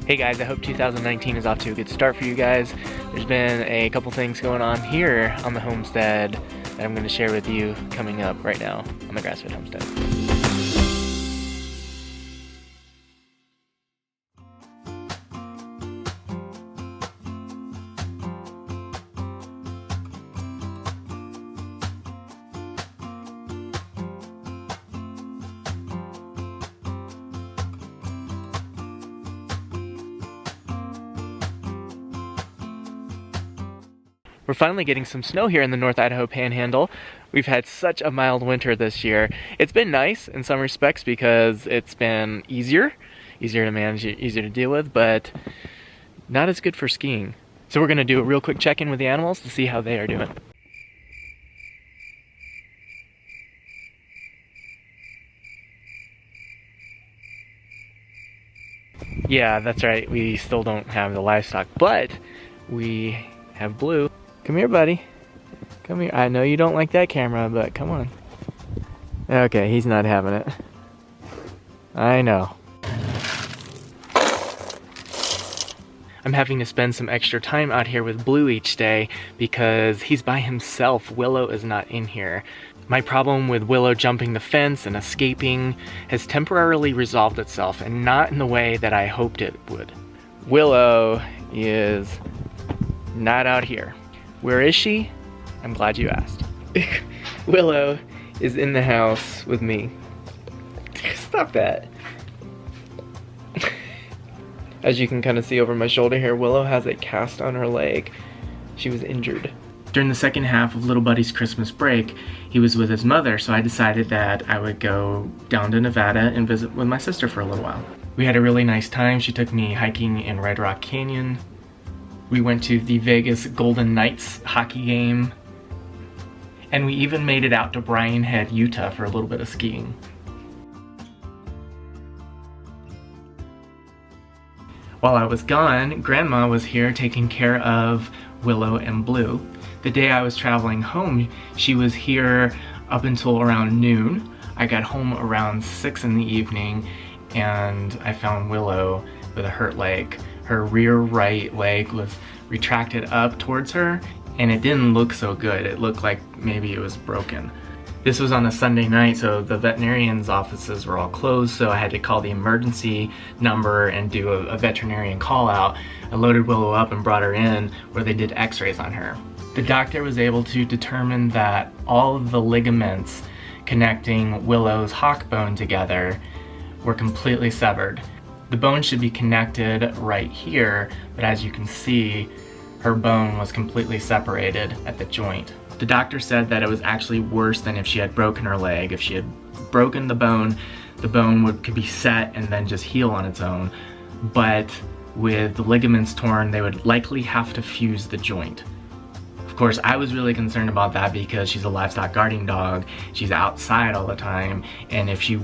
Hey guys, I hope 2019 is off to a good start for you guys. There's been a couple things going on here on the homestead that I'm going to share with you coming up right now on the grass-fed homestead. We're finally getting some snow here in the North Idaho Panhandle. We've had such a mild winter this year. It's been nice in some respects because it's been easier to manage, easier to deal with, but not as good for skiing. So we're gonna do a real quick check-in with the animals to see how they are doing. Yeah, that's right, we still don't have the livestock, but we have Blue. Come here, buddy. Come here. I know you don't like that camera, but come on. Okay, he's not having it. I know. I'm having to spend some extra time out here with Blue each day because he's by himself. Willow is not in here. My problem with Willow jumping the fence and escaping has temporarily resolved itself, and not in the way that I hoped it would. Willow is not out here. Where is she? I'm glad you asked. Willow is in the house with me. Stop that. As you can kind of see over my shoulder here, Willow has a cast on her leg. She was injured. During the second half of little buddy's Christmas break, he was with his mother, so I decided that I would go down to Nevada and visit with my sister for a little while. We had a really nice time. She took me hiking in Red Rock Canyon. We went to the Vegas Golden Knights hockey game. And we even made it out to Bryan Head, Utah for a little bit of skiing. While I was gone, Grandma was here taking care of Willow and Blue. The day I was traveling home, she was here up until around noon. I got home around 6 in the evening and I found Willow with a hurt leg. Her rear right leg was retracted up towards her and it didn't look so good. It looked like maybe it was broken. This was on a Sunday night, so the veterinarian's offices were all closed, so I had to call the emergency number and do a veterinarian call out. I loaded Willow up and brought her in where they did x-rays on her. The doctor was able to determine that all of the ligaments connecting Willow's hock bone together were completely severed. The bone should be connected right here, but as you can see, her bone was completely separated at the joint. The doctor said that it was actually worse than if she had broken her leg. If she had broken the bone could be set and then just heal on its own. But with the ligaments torn, they would likely have to fuse the joint. Of course, I was really concerned about that because she's a livestock guarding dog. She's outside all the time, and if she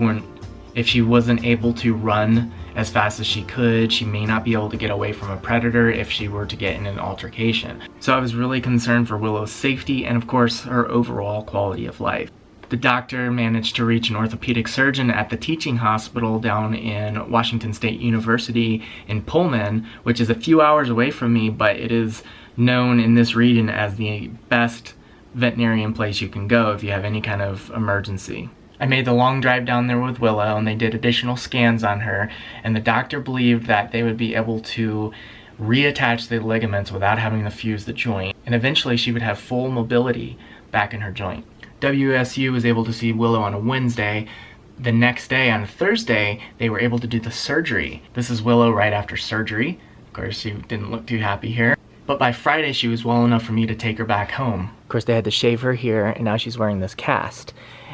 wasn't able to run as fast as she could, she may not be able to get away from a predator if she were to get in an altercation. So I was really concerned for Willow's safety and of course her overall quality of life. The doctor managed to reach an orthopedic surgeon at the teaching hospital down in Washington State University in Pullman, which is a few hours away from me, but it is known in this region as the best veterinarian place you can go if you have any kind of emergency. I made the long drive down there with Willow and they did additional scans on her, and the doctor believed that they would be able to reattach the ligaments without having to fuse the joint, and eventually she would have full mobility back in her joint. WSU was able to see Willow on a Wednesday. The next day, on a Thursday, they were able to do the surgery. This is Willow right after surgery. Of course, she didn't look too happy here. But by Friday, she was well enough for me to take her back home. Of course, they had to shave her here, and now she's wearing this cast.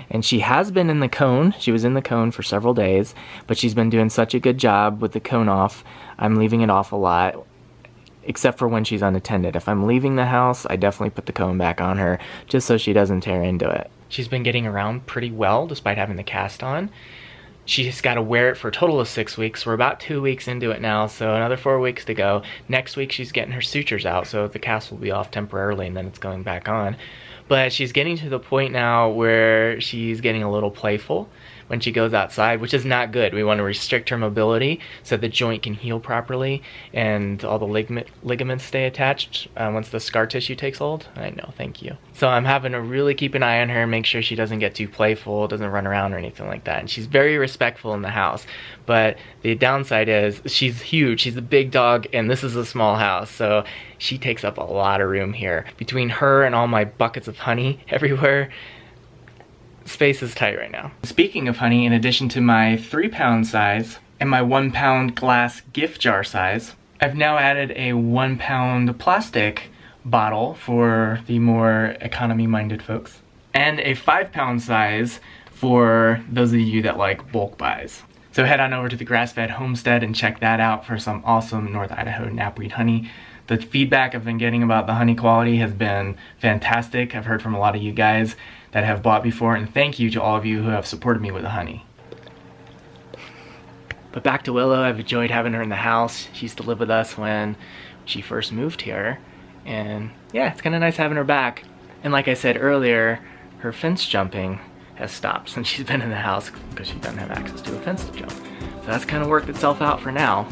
And she has been in the cone. She was in the cone for several days, but she's been doing such a good job with the cone off. I'm leaving it off a lot, except for when she's unattended. If I'm leaving the house, I definitely put the cone back on her, just so she doesn't tear into it. She's been getting around pretty well, despite having the cast on. She's got to wear it for a total of 6 weeks. We're about 2 weeks into it now, so another 4 weeks to go. Next week, she's getting her sutures out, so the cast will be off temporarily, and then it's going back on. But she's getting to the point now where she's getting a little playful. when she goes outside, which is not good. We want to restrict her mobility so the joint can heal properly and all the ligaments stay attached once the scar tissue takes hold. I know, thank you. So I'm having to really keep an eye on her, make sure she doesn't get too playful, doesn't run around or anything like that. And she's very respectful in the house, but the downside is she's huge. She's a big dog and this is a small house, so she takes up a lot of room here. Between her and all my buckets of honey everywhere, space is tight right now. Speaking of honey, in addition to my 3-pound size and my 1-pound glass gift jar size, I've now added a 1-pound plastic bottle for the more economy-minded folks, and a 5-pound size for those of you that like bulk buys. So head on over to the Grass-Fed Homestead and check that out for some awesome North Idaho knapweed honey. The feedback I've been getting about the honey quality has been fantastic. I've heard from a lot of you guys that have bought before, and thank you to all of you who have supported me with the honey. But back to Willow, I've enjoyed having her in the house. She used to live with us when she first moved here, and yeah, it's kind of nice having her back. And like I said earlier, her fence jumping has stopped since she's been in the house because she doesn't have access to a fence to jump. So that's kind of worked itself out for now.